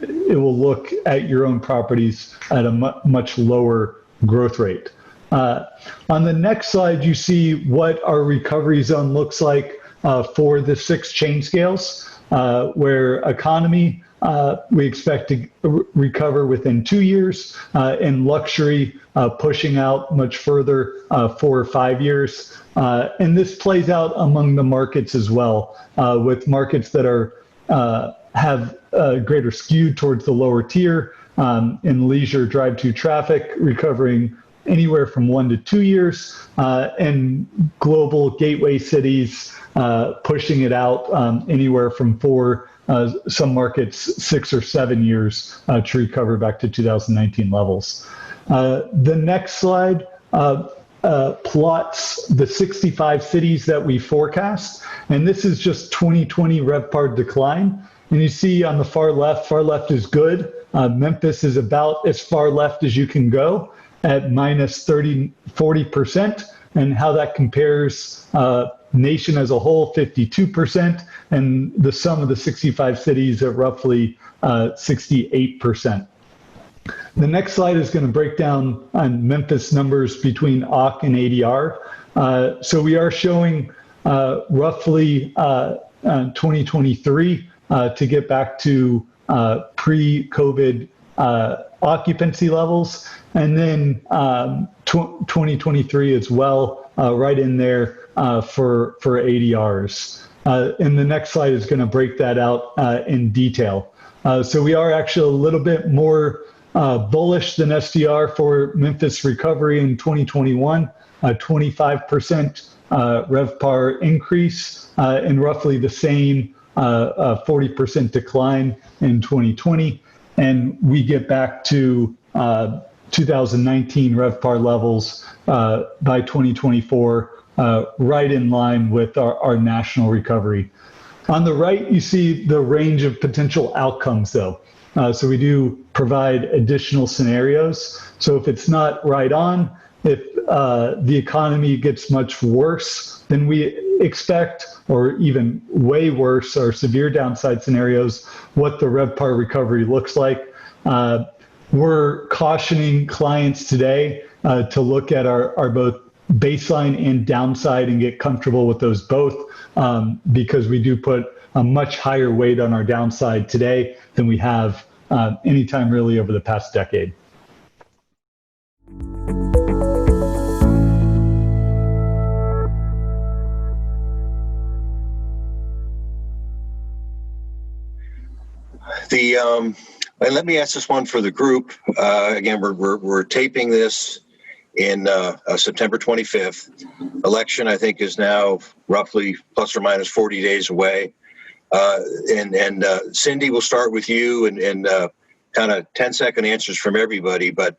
it will look at your own properties at a much lower growth rate. On the next slide, you see what our recovery zone looks like for the 6 chain scales. where economy, we expect to recover within 2 years, and luxury pushing out much further, 4 or 5 years. And this plays out among the markets as well, with markets that have a greater skew towards the lower tier, in leisure drive-to traffic recovering anywhere from 1 to 2 years, and global gateway cities pushing it out anywhere from 4, some markets 6 or 7 years to recover back to 2019 levels. The next slide plots the 65 cities that we forecast, and this is just 2020 Revpar decline. And you see on the far left is good. Memphis is about as far left as you can go at minus 40%, and how that compares nation as a whole, 52%, and the sum of the 65 cities at roughly 68%. The next slide is going to break down on Memphis numbers between OCC and ADR. So we are showing roughly 2023 to get back to pre-COVID occupancy levels, and then 2023 as well, right in there for ADRs. And the next slide is going to break that out in detail. So we are actually a little bit more bullish than STR for Memphis recovery in 2021, 25% Revpar increase, and roughly the same 40% decline in 2020. And we get back to 2019 Revpar levels by 2024, right in line with our national recovery. On the right, you see the range of potential outcomes, though. So we do provide additional scenarios. So if it's not right on, if the economy gets much worse than we expect, or even way worse, or severe downside scenarios, what the Revpar recovery looks like. We're cautioning clients today to look at our both baseline and downside and get comfortable with those both, because we do put a much higher weight on our downside today than we have anytime really over the past decade. And let me ask this one for the group. Again, we're taping this in September 25th. Election, I think, is now roughly plus or minus 40 days away. And Cindy, we'll start with you and kind of 10-second answers from everybody. But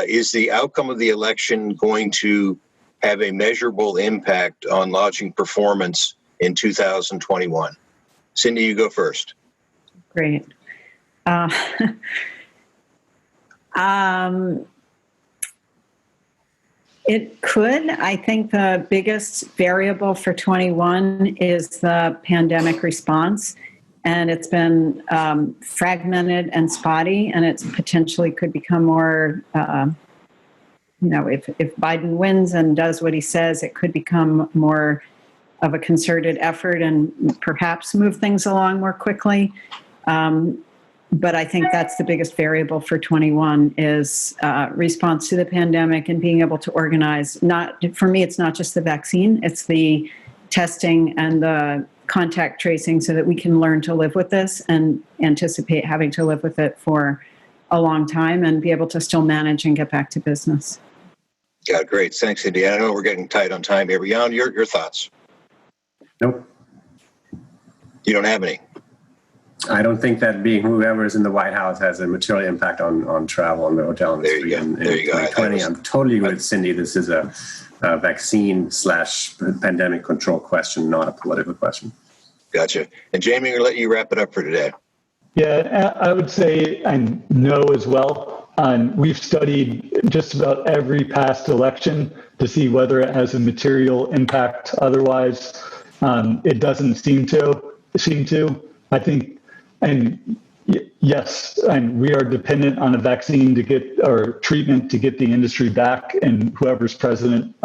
is the outcome of the election going to have a measurable impact on lodging performance in 2021? Cindy, you go first. Great. It could. I think the biggest variable for 21 is the pandemic response, and it's been fragmented and spotty, and it's potentially could become more, if Biden wins and does what he says, it could become more of a concerted effort and perhaps move things along more quickly. But I think that's the biggest variable for 21 is response to the pandemic and being able to organize. For me, it's not just the vaccine, it's the testing and the contact tracing so that we can learn to live with this and anticipate having to live with it for a long time and be able to still manage and get back to business. Yeah, great. Thanks, Cindy. I know we're getting tight on time here, but Jan, your thoughts? Nope. You don't have any? I don't think that being whoever is in the White House has a material impact on travel and the hotel industry in 2020. I'm totally with Cindy. This is a vaccine/pandemic control question, not a political question. Gotcha. And Jamie, I'm going to let you wrap it up for today. Yeah, I would say I know as well. We've studied just about every past election to see whether it has a material impact. Otherwise, it doesn't seem to. I think. And yes, and we are dependent on a vaccine to get, or treatment to get the industry back, and whoever's president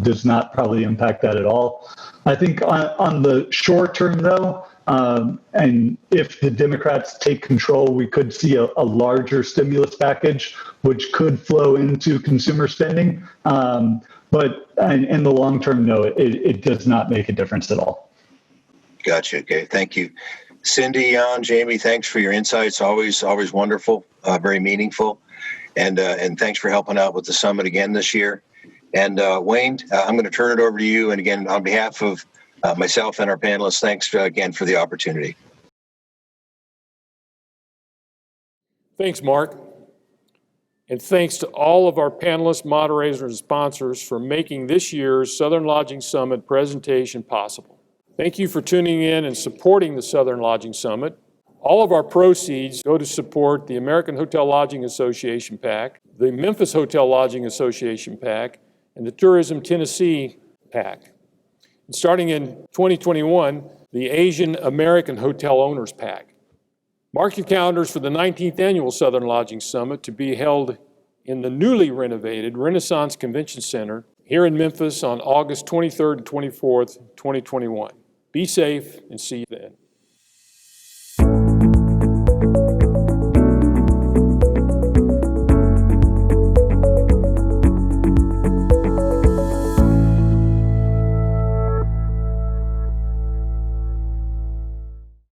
does not probably impact that at all. I think on the short term, though, And if the Democrats take control, we could see a larger stimulus package, which could flow into consumer spending. But in the long term, no, it does not make a difference at all. Gotcha. Okay. Thank you. Cindy, Jan, Jamie, thanks for your insights. Always wonderful, very meaningful. And thanks for helping out with the summit again this year. And Wayne, I'm going to turn it over to you. And again, on behalf of myself and our panelists, thanks again for the opportunity. Thanks, Mark. And thanks to all of our panelists, moderators, and sponsors for making this year's Southern Lodging Summit presentation possible. Thank you for tuning in and supporting the Southern Lodging Summit. All of our proceeds go to support the American Hotel Lodging Association PAC, the Memphis Hotel Lodging Association PAC, and the Tourism Tennessee PAC. And starting in 2021, the Asian American Hotel Owners PAC. Mark your calendars for the 19th Annual Southern Lodging Summit to be held in the newly renovated Renaissance Convention Center here in Memphis on August 23rd and 24th, 2021. Be safe and see you then.